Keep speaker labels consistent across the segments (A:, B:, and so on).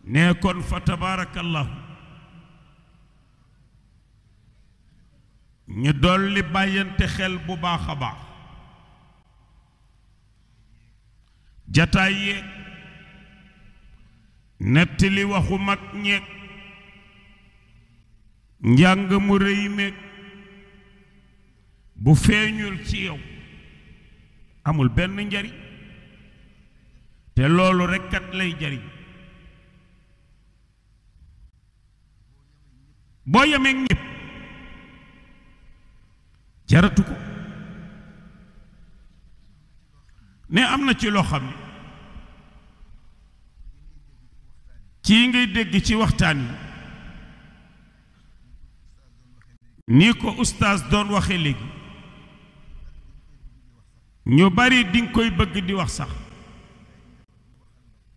A: ne kon fa tabarakallahu ñu dolli bàyyante xel bu baax a baax jataay yeeg nettali waxu mag ñeeg njàng mu rëy meeg bu feeñul ci yow amul benn njariñ te loolu rekk kat lay jariñ boo yemee ñépp jaratu ko ne am na ci loo xam ne ci ngay dégg ci waxtaan yi ni ko ustaas doon waxe léegi ñu bari dinga koy bëgg di wax sax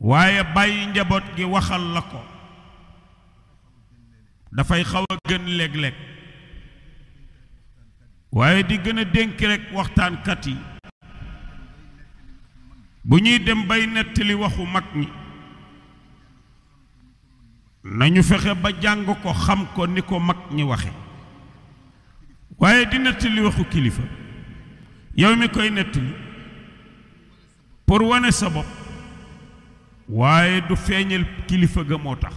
A: waaye bàyyi njaboot gi waxal la ko dafay xaw a gën léeg-léeg waaye di gën a dénk rekk waxtaankat yi bu ñuy dem bay nettali waxu mag ñi nañu fexe ba jàng ko xam ko ni ko mag ñi waxe waaye di nettali waxu kilifa yow mi koy nettali pour wane sa bopp waaye du feeñal kilifa ga moo tax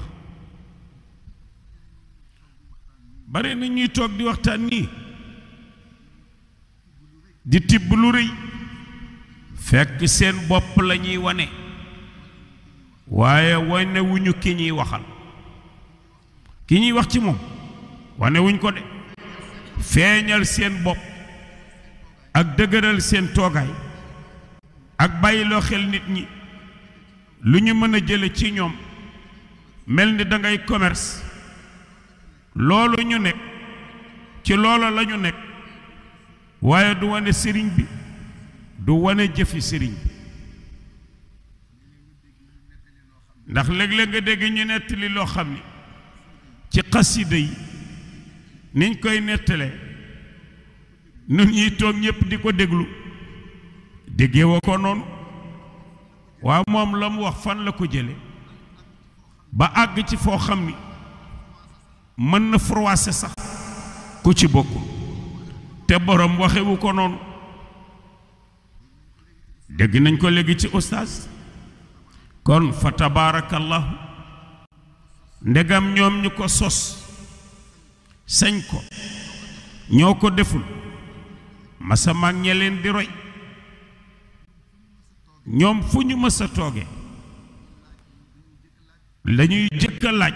A: bare na ñuy toog di waxtaan nii di tibb lu rëy fekk seen bopp la ñuy wane waaye wane wuñu ki ñuy waxal ki ñuy wax ci moom wane wuñ ko de feeñal seen bopp ak dëgëral seen toogaay ak bàyyiloo xel nit ñi lu ñu mën a jële ci ñoom mel ni dangay commerce loolu ñu nekk ci loolu la ñu nekk waaye du wane sëriñ bi du wane jëfi sëriñ bi ndax léeg-léeg nga dégg ñu nettali loo xam ni ci xasida yi niñ koy nettalee nun ñuy toog ñépp di ko déglu déggee wa ko noonu waaw moom la mu wax fan la ko jële ba àgg ci foo xam ni mën na froissé sax ku ci bokkul te borom waxewu ko noonu dégg nañ ko léegi ci ustaas kon fa tabaarakallahu ndegam ñoom ñu ko sos sañ ko ñoo ko deful masa mag ña leen di roy ñoom fu ñu mës a tooge lañuy jëkk a laaj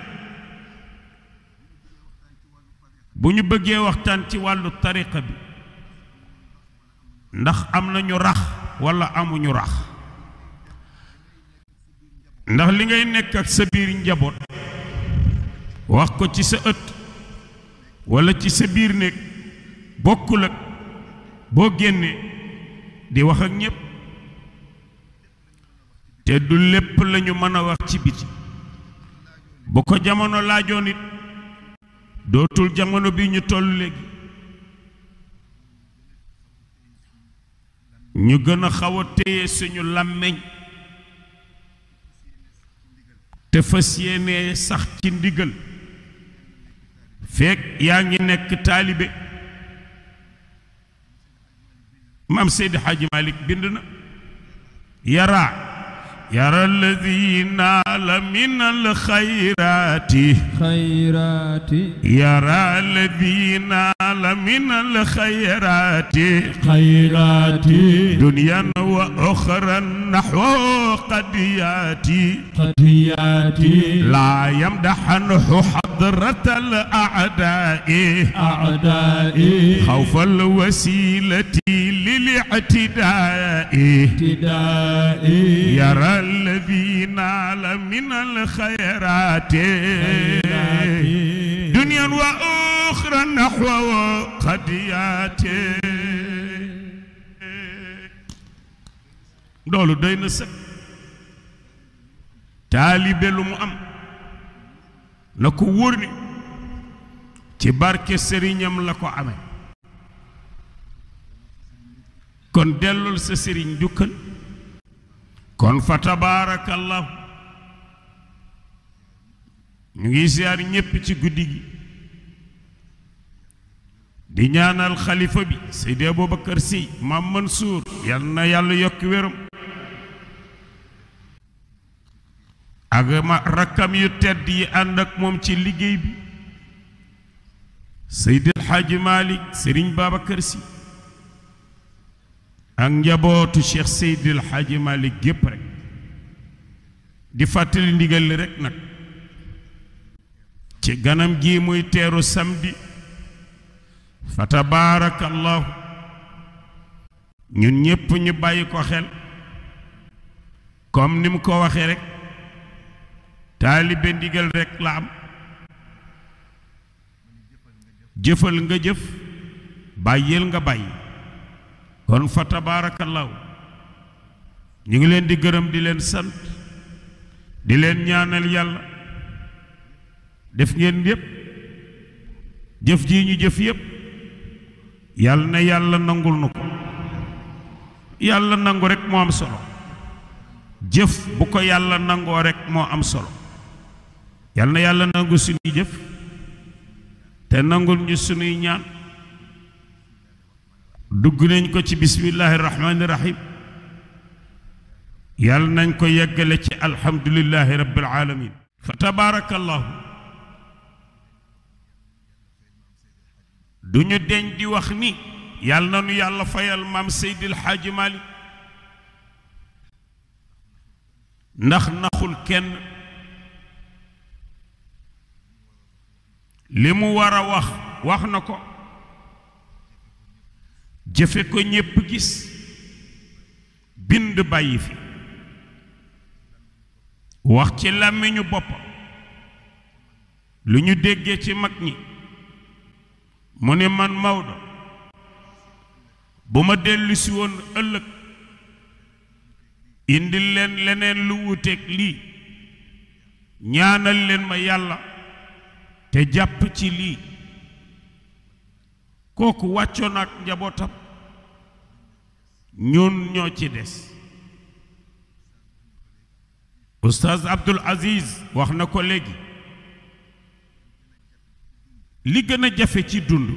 A: bu ñu bëggee waxtaan ci wàllu tariqa bi ndax am nañu rax walla amuñu rax ndax li ngay nekk ak sa biir njaboot wax ko ci sa ëtt walla ci sa biir néeg bokkul ak boo génnee di wax ak ñépp te du lépp lañu mën a wax ci biti bu ko jamono laajoon it dootul jamono bi ñu toll léegi ñu gën a xaw a téye suñu làmmiñ te fas yéene sax ci ndigal fekk yaa ngi nekk taalibe maam Seydi Hadji Malick bind na يرى الذي نال من الخيرات يرى الذي نال من الخيرات دنيا وأخرى نحو قد ياتي لا يمدحنه حضرة الأعداء خوف الوسيلة للاعتداء يرى الذي نال من الخيرات دنيا وأخرى نحو قديات دولو دينا سك taalibe lu mu am na ko wóor ni ci barke sëriñam la ko amee kon dellul sa sëriñ jukkal kon fa tabaarakallahu ñu ngi ziar ñépp ci guddi gi di ñaanal xalifa bi Seydi Aboubacar Sy Maam Mansour yal na yàlla yokk wéram ak rakkam yu tedd yi ànd ak moom ci liggéey bi Seydi El Hadji Malick Serigne Babacar Sy ak njabootu Cheikh Seydi El Hadji Malick gépp rek di fàttali ndigal li rek nag ci ganam gi muy teeru samedi fa tabaarakallahu ñun ñépp ñu bàyyi ko xel comme ni mu ko waxee rek taalibe ndigal rek la am jëfal nga jëf bàyyil nga bàyyi kon fa tabaarakallahu ñu ngi leen di gërëm di leen sant di leen ñaanal yàlla def ngeen yépp jëf ji ñu jëf yépp yàlla na yàlla nangul nu ko yàlla nangu rek moo am solo jëf bu ko yàlla nangoo rek moo am solo yàlla na yàlla nangu suñuy jëf te nangul ñu suñuy ñaan dugg nañ ko ci bismillahi rahmaani rahim yàlla nañ ko yeggale ci alhamdulillahi rabbil alamin fa tabaarakallahu duñu deñ di wax ni yàlla na nu yàlla fayal maam Seydil Hadji Malick ndax naxul kenn li mu war a wax na ko jëfe ko ñépp gis bind bàyyi fi wax ci làmmiñu boppam lu ñu déggee ci mag ñi mu ne man Maodo bu ma dellusi woon ëllëg indil leen leneen lu wuteeg lii ñaanal leen ma yàlla te jàpp ci lii kooku wàccoon ak njabootam ñun ñoo ci des Oustaz Abdul Aziz wax na ko léegi li gën a jafe ci dund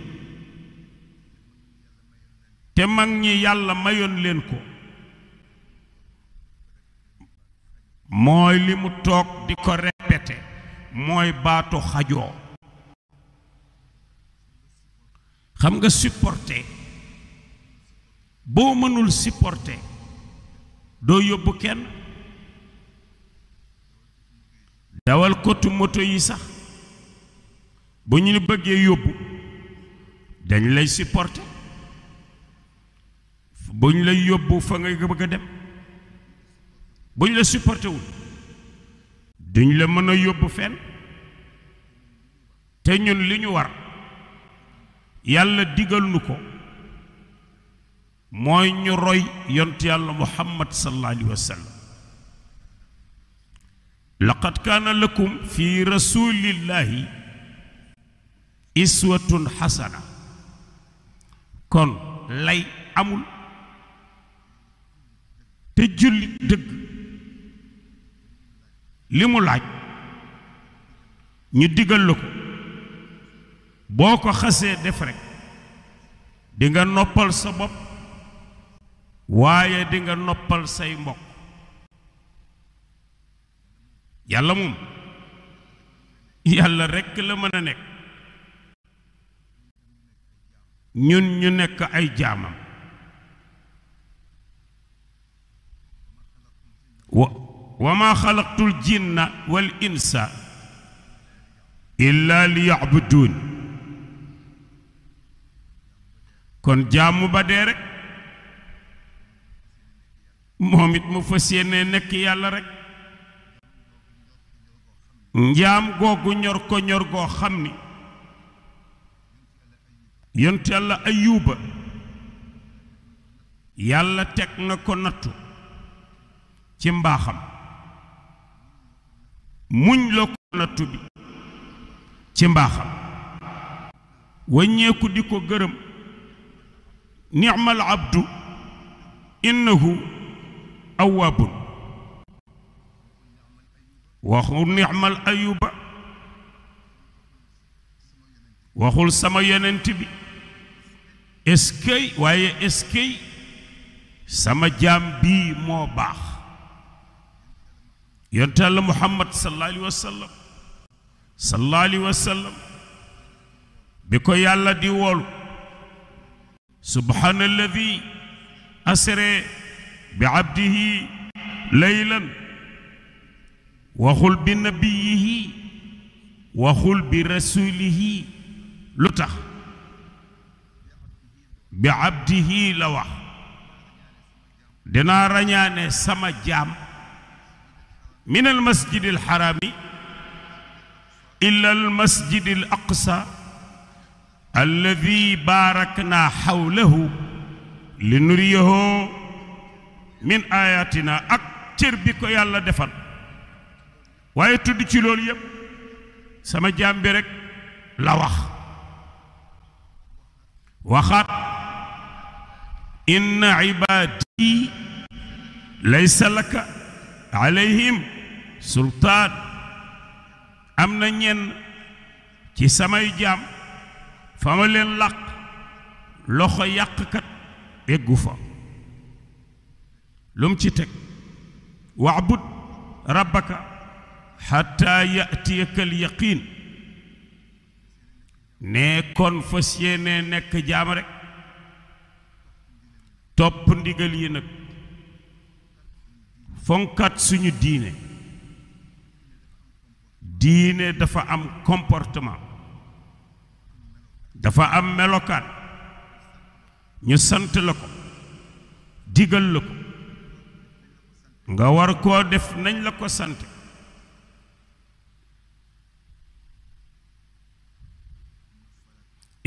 A: te mag ñi yàlla mayoon leen ko mooy li mu toog di ko répété mooy baatu xajoo xam nga supporter boo mënul supporter doo yóbbu kenn dawal kotu moto yi sax bu ñu bëggee yóbbu dañ lay supporter bu ñu lay yóbbu fa nga bëgg a dem bu ñu la supporter wul duñ la mën a yóbbu fenn te ñun li ñu war yàlla digal nu ko mooy ñu roy yont yàlla muhammad sallallahu alayhi wa sallam laqad kaana lakum fi rasulillahi iswatun xasana kon lay amul te jullit dëgg li mu laaj ñu digal la ko boo ko xasee def rekk di nga noppal sa bopp waaye di nga noppal say mbokk yàlla moom yàlla rekk la mën a nekk ñun ñu nekk ay jaamam wa ma xalaqtul jinna wal insa illa li ya'budun kon jaamu ba dee rek moom it mu fas yéene nekk yàlla rek njaam googu ñor ko ñor goo xam ni yont yàlla ayuba yàlla teg na ko nattu ci mbaaxam muñ la ko nattu bi ci mbaaxam waññeeku di ko gërëm ni'mal abdu innahu awwaabun waxu ni'mal ayuba waxul sama yonent bi eskay waaye eskay sama jaam bii moo baax yonent Yàlla Muhammad sallallahu alayhi wa sallam bi ko yàlla di woolu subhaanalladi asra bi abdihi laylan waxul bi nabiyihi waxul bi rasulihi lu tax bi abdihi la wax dinaa rañaane sama jaam min al masjid al harami illa al masjid al aqsa alladi baarakna xawlahu linuriyahu min ayatina ak cër bi ko yàlla defal waaye tudd ci loolu yépp sama jaam bi rekk la wax waxaat inna ibaadi laysa laka alayhim sultaan am na ñenn ci samay jaam fa ma leen làq loxo yàqkat eggu fa lum ci teg wa'bud rabbaka xatta ya'tiyaka al yaqiin ne kon fas yéene nekk jaam rek topp ndigal yi nag fonkat suñu diine dafa am comportement dafa am melokaan ñu sant la ko digal la ko nga war koo def nañ la ko sant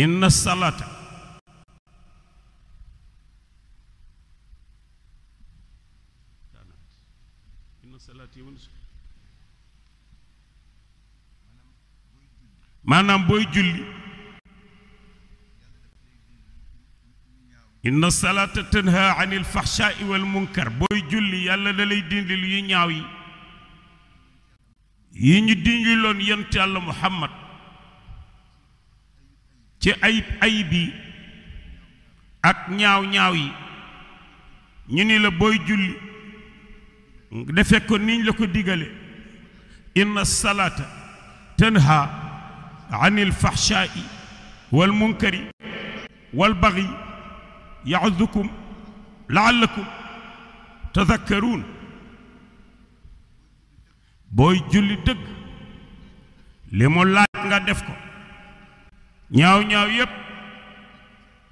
A: inna salata maanaam booy julli inna salata tanha anil fahsha'i wal munkar booy julli yàlla da lay dindil yu ñaaw yi ñu dindiloon yonent Yàlla Muhammad ci ayib bi ak ñaaw yi ñu ni la booy julli defe ko niñ la ko digale inna salata tanha anil fahsha'i wal munkari wal baghi ya'udhukum la'allakum tadhakkarun booy julli dëgg li mu laaj nga def ko ñaaw yépp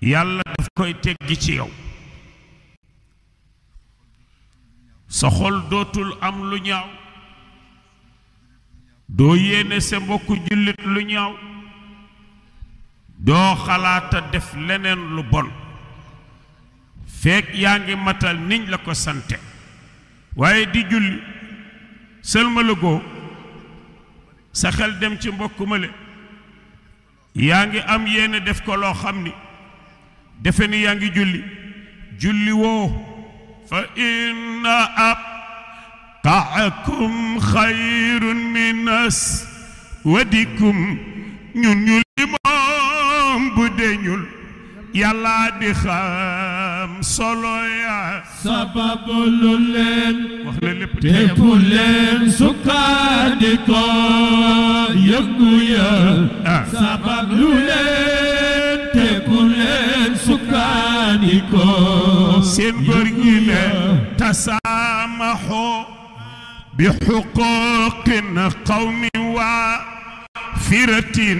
A: yàlla daf koy teggi ci yow sa xol dootul am lu ñaaw doo yéene sa mbokku jullit lu ñaaw doo xalaata def leneen lu bon fekk yaa ngi matal niñ la ko sante waaye di julli sëlmalagoo sa xel dem ci mbokk male yaa ngi am yéene def ko loo xam ni defe ni yaa ngi julli woo fa inna abqaakum xayrun min aswadikum ñun ñu moom bu deñul yàlla di xam solo ya
B: sababu lu leen
A: wax na lépp
B: te bu leen sukkandiko yëngu ya sababu lu leen te bu leen sukkandiko
A: seen góor gi ne tasaamaxo bi xuquqin qawmi wa firatin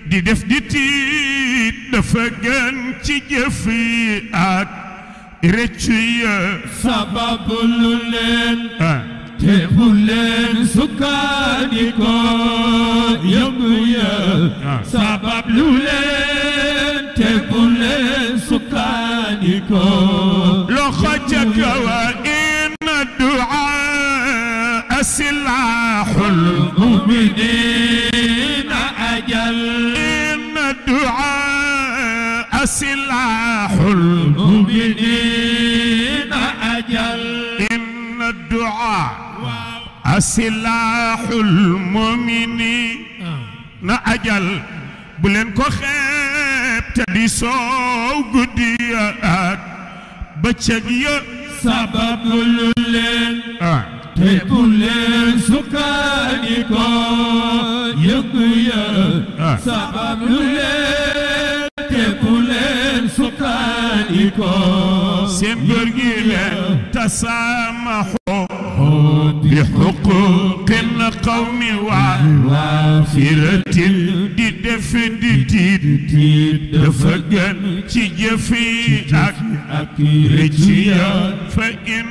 A: di def di tiit dafa gën ci jëf yi ak rëccu ya
B: sababu lu leen te bu leen sukkandiko yëngu ya sababu lu leen te bu leen sukkandiko
A: loxo ca kaw inna du'a silahul
B: mu'minin ajal
A: الدعاء سلاح
B: المؤمنين أجل
A: إن الدعاء سلاح المؤمنين أجل بلن كو خيب تدي سو قديات بچگيا
B: سبب لولين تبولين سكانيكو يقيا سبب لولين تبولين سكانيكو
A: سنبرجيلا تسامحوا بحقوق القوم وفرة دي دفقن تجفي أكيرتيا فإن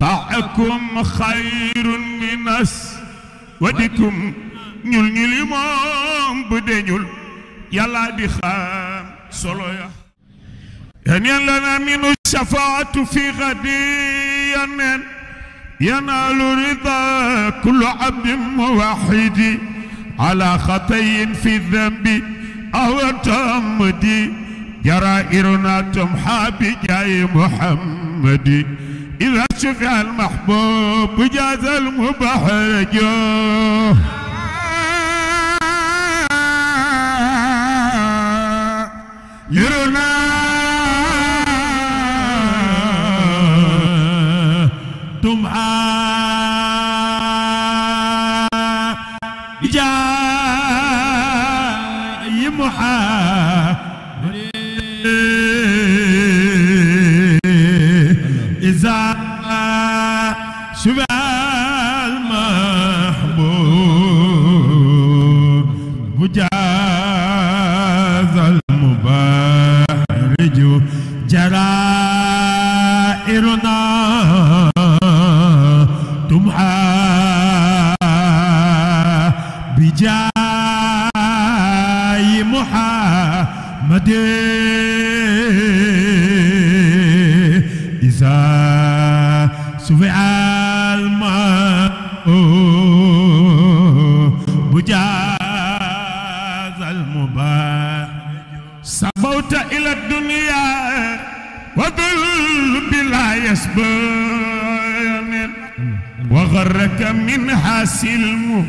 A: طاعكم خير من ودكم نيل مام بدنيل يلا دي خام صلويا يعني لنا من الشفاعة في غدي ينال رضا كل عبد موحد على خطي في الذنب أو تعمد جرائرنا تمحى بجاي محمد إذا شفع المحبوب جاز المبحرج يرنا تمحى بجاي محمد إذا شفع المحبوب وجاز المبارج جرائرنا تمحى بجاي محمد إذا سفع الماء بجاز المبارج سبوت إلى الدنيا وذل بلا يسبن وغرك منها سلم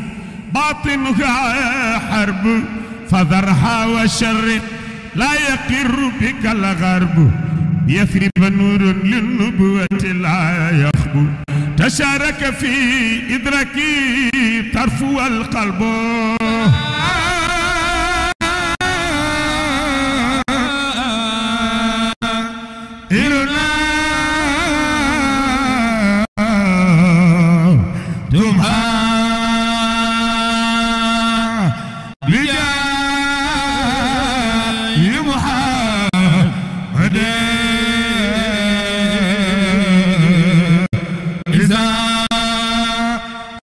A: باطنها حرب فذرها وشر لا يقر بك الغرب يثرب نور للنبوة لا يخبو تشارك في إدراكي طرف والقلب إرنا تمحى بجاي محمد إذا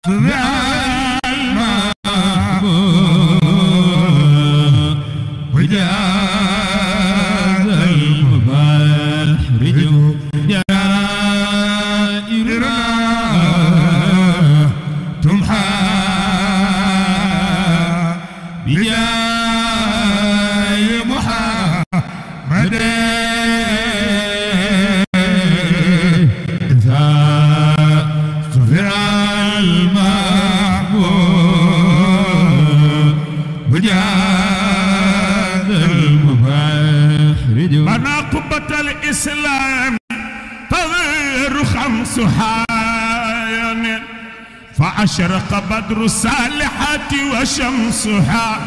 A: سمع المحبوب وجاز المبارج جرائرنا تمحى بجاي محمد إذا سفع المحبوب وجاز المبارج بنى قبة الإسلام تظهر خمس حايان فأشرق بدر الصالحات وشمسها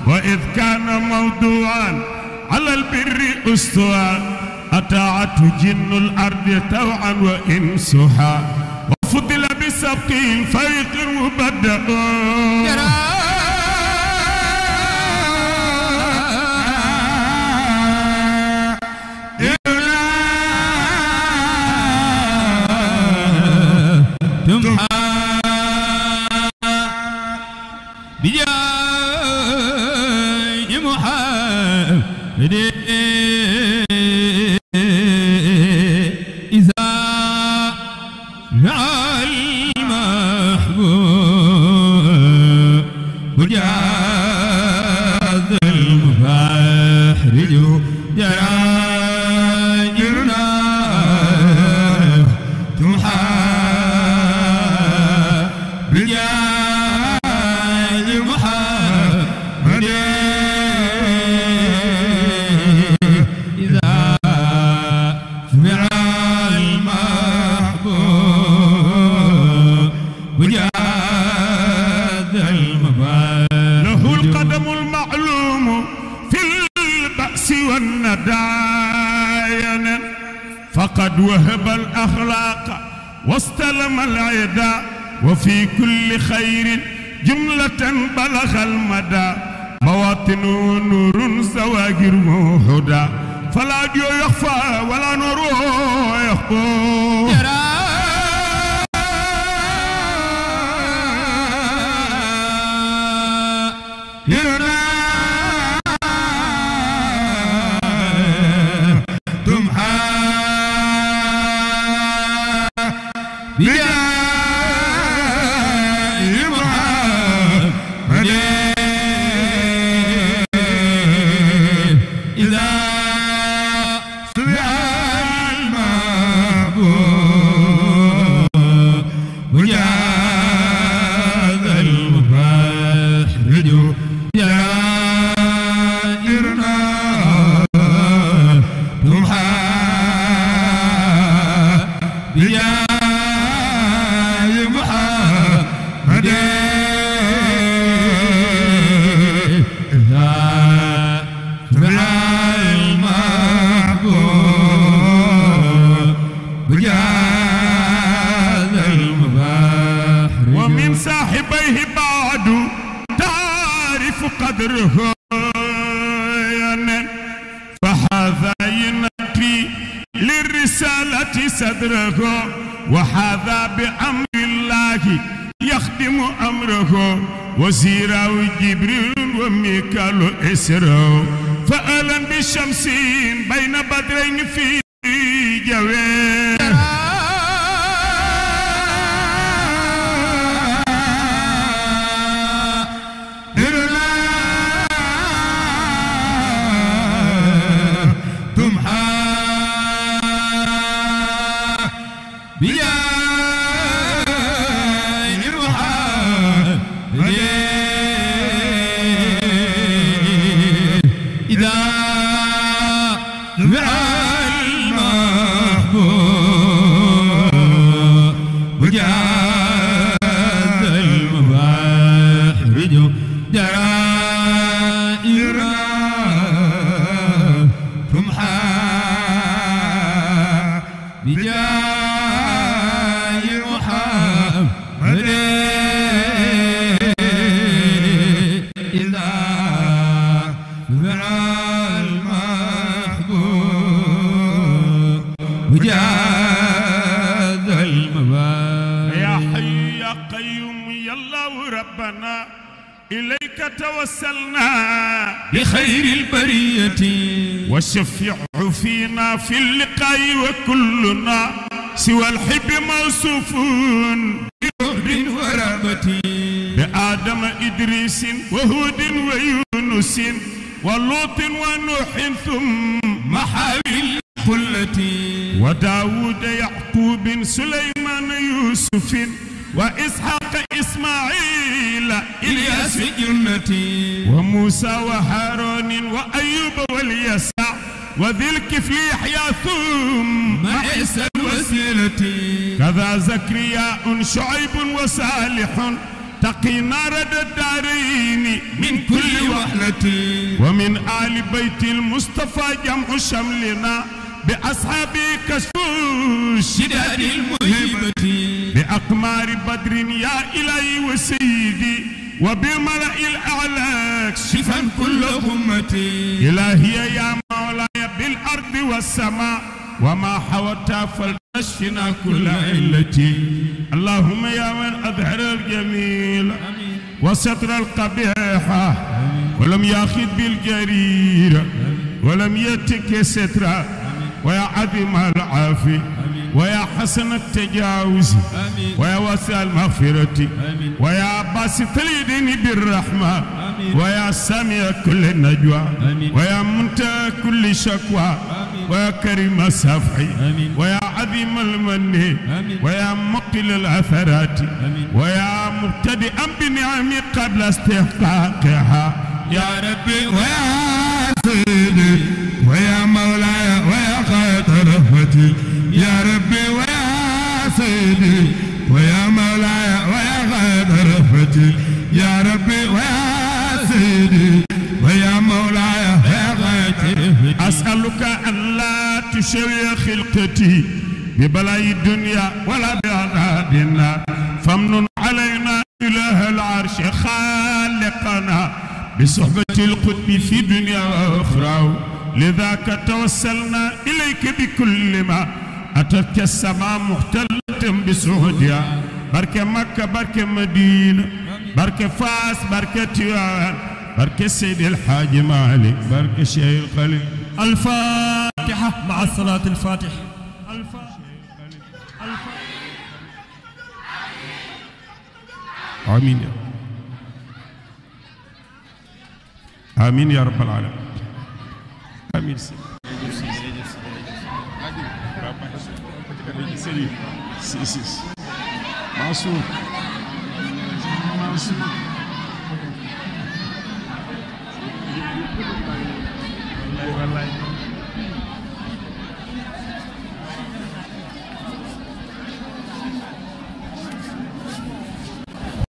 A: وإذ كان موضوعا على البر أسطوعا أطاعته جن الأرض طوعا وإنسها وفضل بسبق فريق مبدأ بجاي محمد إذا رأى المحبوب وجاز المفاحرج جرائرنا تمحى بجاي محمد
B: وجاد المبارك
A: له القدم المعلوم في البأس والندايا فقد وهب الأخلاق واستلم العدا وفي كل خير جملة بلغ المدى بواطن نور زواجر هدى فلا ديو يخفى ولا نور يخفى ومن صاحبيه بعد تعرف قدره فهذا ينقي للرسالة صدره وهذا بأمر الله يخدم أمره وزيره جبريل وميكال إسره فألا بشمس بين بدرين في جوين توسلنا
B: بخير البرية
A: والشفيع فينا في اللقاء وكلنا سوى الحب موصوف
B: بجهد ورغبة
A: بآدم إدريس وهود ويونس ولوط ونوح ثم
B: حاوي الخلة
A: وداود يعقوب سليمان يوسف وإسحاق إسماعيل
B: إلياس جنتي
A: وموسى وهارون وأيوب واليسع وذي الكفل يحيى ثم
B: عيسى الوسيلة
A: كذا زكرياء شعيب وصالح تقي نار الدارين
B: من كل وحلة
A: ومن آل بيت المصطفى جمع شملنا بأصحابه كشف
B: شداد المهبة
A: بأقمار بدر يا إلهي وسيدي وبالملأ الأعلى
B: شفا كل أمتي
A: إلهي يا مولاي بالأرض والسماء وما حوت فلتشفنا كل علتي اللهم يا من أظهر الجميل وستر القبيح ولم يأخذ بالجرير ولم يتك سترا ويا عظيم العافي ويا حسن التجاوز ويا واسع المغفرة ويا باسط اليدين بالرحمة ويا سامع كل النجوى ويا منتهى كل شكوى ويا كريم الصفح ويا عظيم المن ويا مقل العثرات ويا مبتدئا بنعم قبل استحقاقها
B: يا ربي ويا سيدي ويا مولاي ويا خير رحمتي يا ربي ويا سيدي ويا مولاي ويا
A: شوي خلقتي ببلاء الدنيا ولا بعذاب النار فامنن علينا إله العرش خالقنا بصحبة القطب في دنيا وأخرى لذاك توسلنا إليك بكل ما أتتك السماء محتلة بسعودها بركة مكة بركة مدينة بركة فاس بركة تيوان بركة سيد الحاج مالك بركة شيخ الخليل. الفاتحة مع الصلاة الفاتحة. آمين يا آمين يا رب العالمين. آمين سي معصوم والله